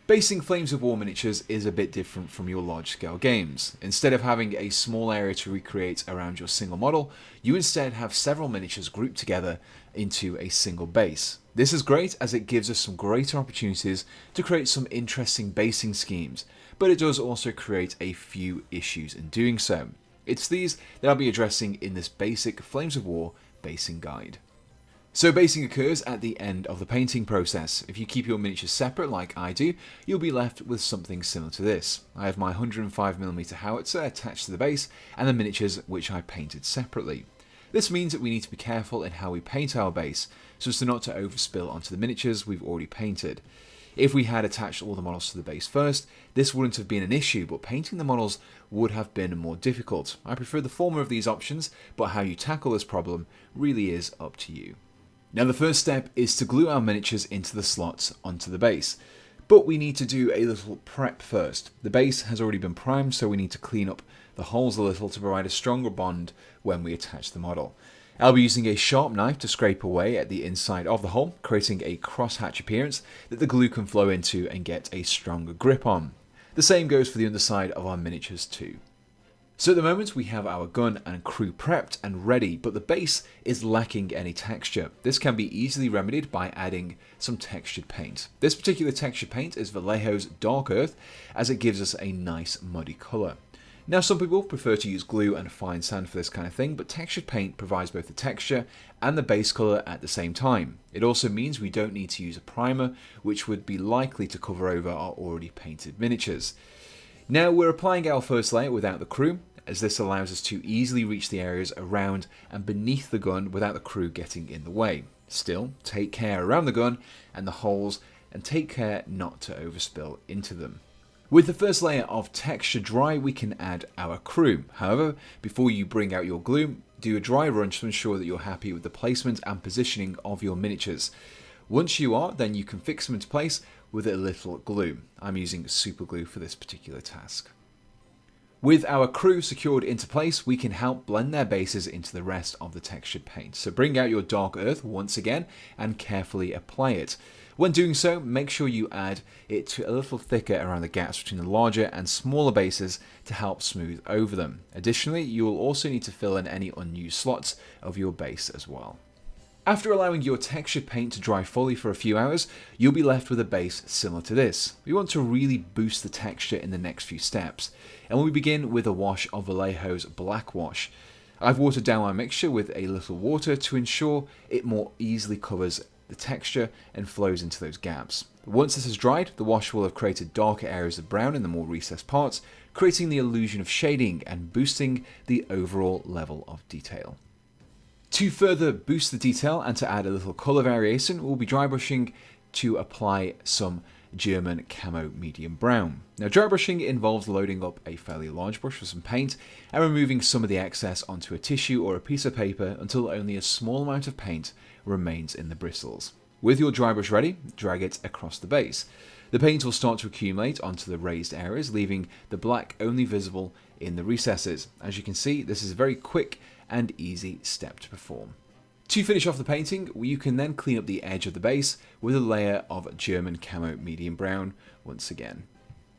Basing Flames of War miniatures is a bit different from your large scale games. Instead of having a small area to recreate around your single model, you instead have several miniatures grouped together into a single base. This is great as it gives us some greater opportunities to create some interesting basing schemes, but it does also create a few issues in doing so. It's these that I'll be addressing in this basic Flames of War basing guide. So basing occurs at the end of the painting process. If you keep your miniatures separate like I do, you'll be left with something similar to this. I have my 105mm howitzer attached to the base and the miniatures which I painted separately. This means that we need to be careful in how we paint our base so as not to overspill onto the miniatures we've already painted. If we had attached all the models to the base first, this wouldn't have been an issue, but painting the models would have been more difficult. I prefer the former of these options, but how you tackle this problem really is up to you. Now the first step is to glue our miniatures into the slots onto the base, but we need to do a little prep first. The base has already been primed, so we need to clean up the holes a little to provide a stronger bond when we attach the model. I'll be using a sharp knife to scrape away at the inside of the hole, creating a crosshatch appearance that the glue can flow into and get a stronger grip on. The same goes for the underside of our miniatures too. So at the moment we have our gun and crew prepped and ready, but the base is lacking any texture. This can be easily remedied by adding some textured paint. This particular textured paint is Vallejo's Dark Earth, as it gives us a nice muddy colour. Now some people prefer to use glue and fine sand for this kind of thing, but textured paint provides both the texture and the base colour at the same time. It also means we don't need to use a primer, which would be likely to cover over our already painted miniatures. Now we're applying our first layer without the crew, as this allows us to easily reach the areas around and beneath the gun without the crew getting in the way. Still, take care around the gun and the holes, and take care not to overspill into them. With the first layer of texture dry, we can add our crew. However, before you bring out your glue, do a dry run to ensure that you're happy with the placement and positioning of your miniatures. Once you are, then you can fix them into place with a little glue. I'm using super glue for this particular task. With our crew secured into place, we can help blend their bases into the rest of the textured paint. So bring out your Dark Earth once again and carefully apply it. When doing so, make sure you add it to a little thicker around the gaps between the larger and smaller bases to help smooth over them. Additionally, you will also need to fill in any unused slots of your base as well. After allowing your textured paint to dry fully for a few hours, you'll be left with a base similar to this. We want to really boost the texture in the next few steps, and we begin with a wash of Vallejo's Black Wash. I've watered down my mixture with a little water to ensure it more easily covers the texture and flows into those gaps. Once this is dried, the wash will have created darker areas of brown in the more recessed parts, creating the illusion of shading and boosting the overall level of detail. To further boost the detail and to add a little colour variation, we'll be dry brushing to apply some German Camo medium brown. Now dry brushing involves loading up a fairly large brush with some paint and removing some of the excess onto a tissue or a piece of paper until only a small amount of paint remains in the bristles. With your dry brush ready, drag it across the base. The paint will start to accumulate onto the raised areas, leaving the black only visible in the recesses. As you can see, this is a very quick and easy step to perform. To finish off the painting, you can then clean up the edge of the base with a layer of German Camo medium brown once again.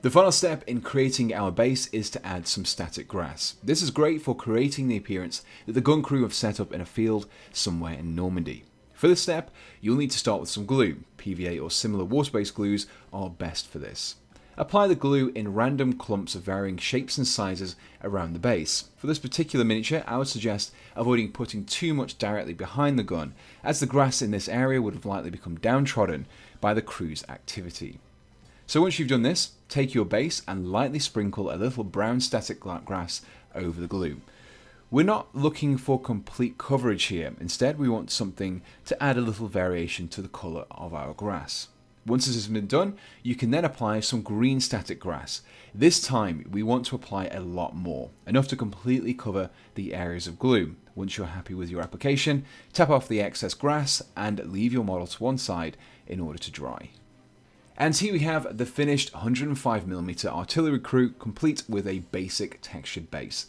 The final step in creating our base is to add some static grass. This is great for creating the appearance that the gun crew have set up in a field somewhere in Normandy. For this step, you'll need to start with some glue. PVA or similar water-based glues are best for this. Apply the glue in random clumps of varying shapes and sizes around the base. For this particular miniature, I would suggest avoiding putting too much directly behind the gun, as the grass in this area would have likely become downtrodden by the crew's activity. So once you've done this, take your base and lightly sprinkle a little brown static grass over the glue. We're not looking for complete coverage here. Instead, we want something to add a little variation to the colour of our grass. Once this has been done, you can then apply some green static grass. This time, we want to apply a lot more, enough to completely cover the areas of glue. Once you're happy with your application, tap off the excess grass and leave your model to one side in order to dry. And here we have the finished 105mm artillery crew, complete with a basic textured base.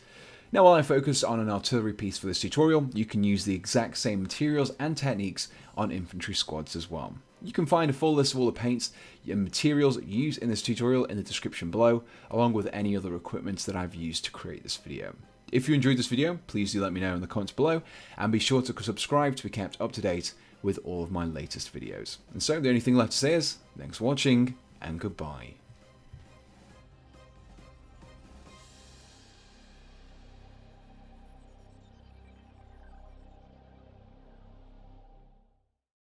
Now while I focused on an artillery piece for this tutorial, you can use the exact same materials and techniques on infantry squads as well. You can find a full list of all the paints and materials used in this tutorial in the description below, along with any other equipment that I've used to create this video. If you enjoyed this video, please do let me know in the comments below, and be sure to subscribe to be kept up to date with all of my latest videos. And so the only thing left to say is, thanks for watching, and goodbye.